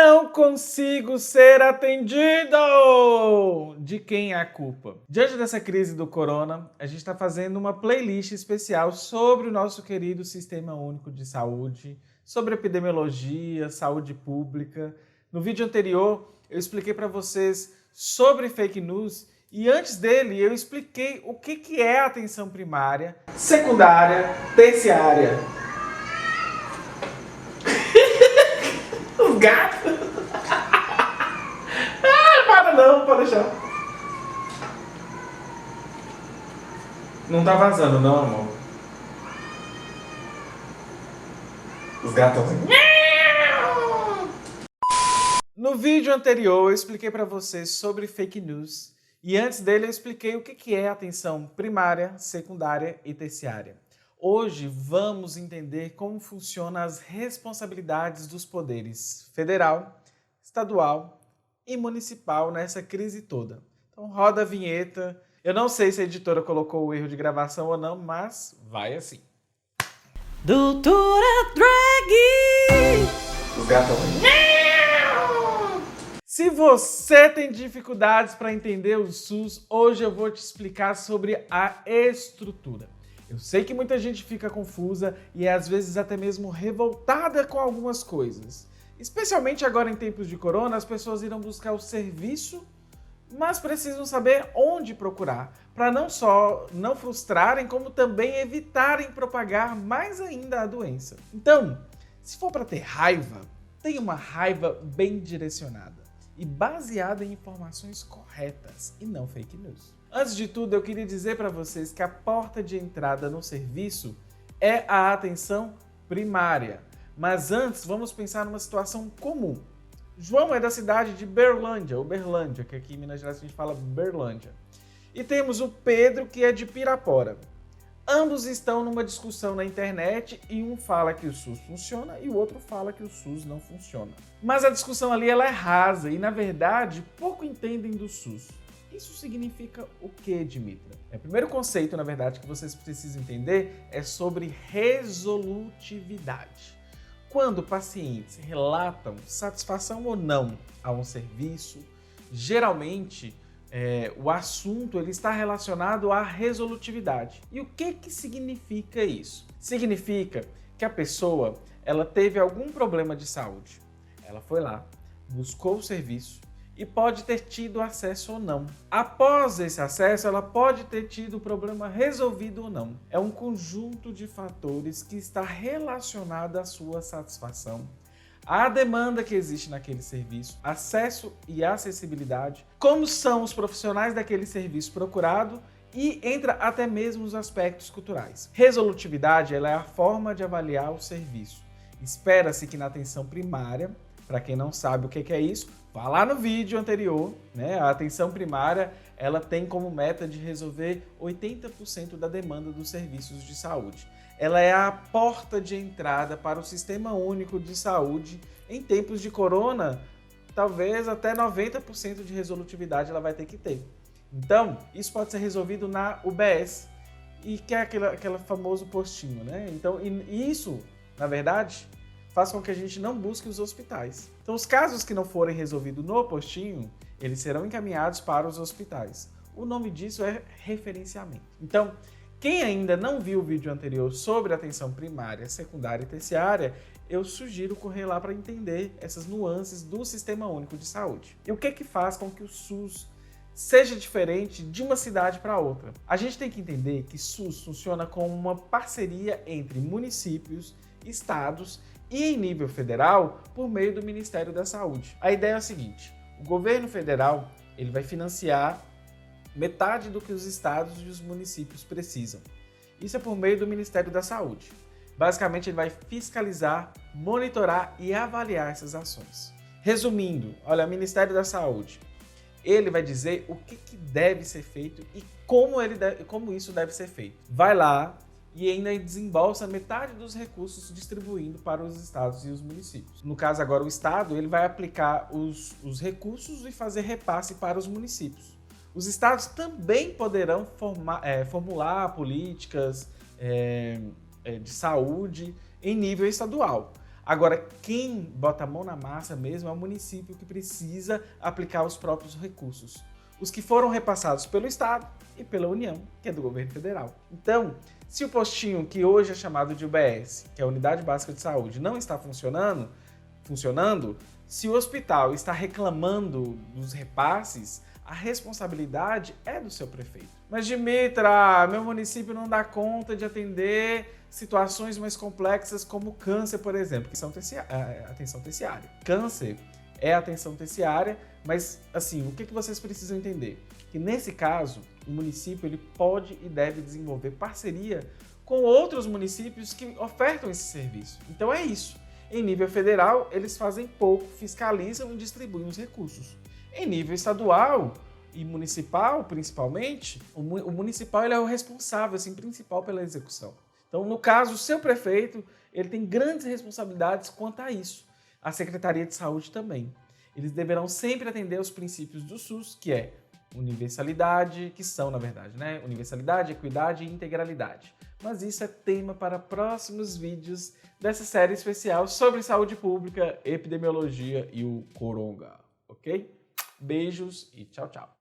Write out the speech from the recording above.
Não consigo ser atendido! De quem é a culpa? Diante dessa crise do corona, a gente está fazendo uma playlist especial sobre o nosso querido Sistema Único de Saúde, sobre epidemiologia, saúde pública. No vídeo anterior, eu expliquei para vocês sobre fake news e antes dele eu expliquei o que é a atenção primária, secundária, terciária. Os gatos! Para não, pode deixar. Não tá vazando não, amor. Os gatos estão assim. No vídeo anterior eu expliquei para vocês sobre fake news e antes dele eu expliquei o que é atenção primária, secundária e terciária. Hoje vamos entender como funcionam as responsabilidades dos poderes federal, estadual e municipal nessa crise toda. Então roda a vinheta. Eu não sei se a editora colocou o erro de gravação ou não, mas vai assim. Doutora Drag! Os gatos. Se você tem dificuldades para entender o SUS, hoje eu vou te explicar sobre a estrutura. Eu sei que muita gente fica confusa e às vezes até mesmo revoltada com algumas coisas. Especialmente agora em tempos de corona, as pessoas irão buscar o serviço, mas precisam saber onde procurar, para não só não frustrarem, como também evitarem propagar mais ainda a doença. Então, se for para ter raiva, tenha uma raiva bem direcionada e baseada em informações corretas e não fake news. Antes de tudo, eu queria dizer para vocês que a porta de entrada no serviço é a atenção primária. Mas antes, vamos pensar numa situação comum. João é da cidade de Berlândia, ou Berlândia, que aqui em Minas Gerais a gente fala Berlândia. E temos o Pedro, que é de Pirapora. Ambos estão numa discussão na internet e um fala que o SUS funciona e o outro fala que o SUS não funciona. Mas a discussão ali ela é rasa e, na verdade, pouco entendem do SUS. Isso significa o que, Dimitra? O primeiro conceito, na verdade, que vocês precisam entender é sobre resolutividade. Quando pacientes relatam satisfação ou não a um serviço, geralmente o assunto ele está relacionado à resolutividade. E o que significa isso? Significa que a pessoa ela teve algum problema de saúde. Ela foi lá, buscou o serviço, e pode ter tido acesso ou não. Após esse acesso, ela pode ter tido o problema resolvido ou não. É um conjunto de fatores que está relacionado à sua satisfação, à demanda que existe naquele serviço, acesso e acessibilidade, como são os profissionais daquele serviço procurado e entra até mesmo os aspectos culturais. Resolutividade ela é a forma de avaliar o serviço. Espera-se que na atenção primária, para quem não sabe o que é isso, vá lá no vídeo anterior, né? A atenção primária ela tem como meta de resolver 80% da demanda dos serviços de saúde. Ela é a porta de entrada para o Sistema Único de Saúde. Em tempos de corona, talvez até 90% de resolutividade ela vai ter que ter. Então, isso pode ser resolvido na UBS, e que é aquele famoso postinho, né? Então, isso, na verdade, faz com que a gente não busque os hospitais. Então, os casos que não forem resolvidos no postinho, eles serão encaminhados para os hospitais. O nome disso é referenciamento. Então, quem ainda não viu o vídeo anterior sobre atenção primária, secundária e terciária, eu sugiro correr lá para entender essas nuances do Sistema Único de Saúde. E o que faz com que o SUS seja diferente de uma cidade para outra? A gente tem que entender que SUS funciona como uma parceria entre municípios, estados e em nível federal por meio do Ministério da Saúde. A ideia é a seguinte: o governo federal ele vai financiar metade do que os estados e os municípios precisam. Isso é por meio do Ministério da Saúde. Basicamente, ele vai fiscalizar, monitorar e avaliar essas ações. Resumindo, olha, o Ministério da Saúde, ele vai dizer o que deve ser feito e como isso deve ser feito. Vai lá e ainda desembolsa metade dos recursos distribuindo para os estados e os municípios. No caso agora o estado, ele vai aplicar os recursos e fazer repasse para os municípios. Os estados também poderão formular políticas de saúde em nível estadual. Agora, quem bota a mão na massa mesmo é o município que precisa aplicar os próprios recursos. Os que foram repassados pelo Estado e pela União, que é do governo federal. Então, se o postinho, que hoje é chamado de UBS, que é a Unidade Básica de Saúde, não está funcionando, se o hospital está reclamando dos repasses, a responsabilidade é do seu prefeito. Mas, Dimitra, meu município não dá conta de atender situações mais complexas como câncer, por exemplo, que são atenção terciária. Câncer é atenção terciária, mas, assim, o que vocês precisam entender? Que, nesse caso, o município ele pode e deve desenvolver parceria com outros municípios que ofertam esse serviço. Então, é isso. Em nível federal, eles fazem pouco, fiscalizam e distribuem os recursos. Em nível estadual e municipal, principalmente, o municipal ele é o responsável, assim, principal pela execução. Então, no caso, o seu prefeito, ele tem grandes responsabilidades quanto a isso. A Secretaria de Saúde também. Eles deverão sempre atender aos princípios do SUS, que é universalidade, que são, na verdade, né? Universalidade, equidade e integralidade. Mas isso é tema para próximos vídeos dessa série especial sobre saúde pública, epidemiologia e o coronga, ok? Beijos e tchau, tchau.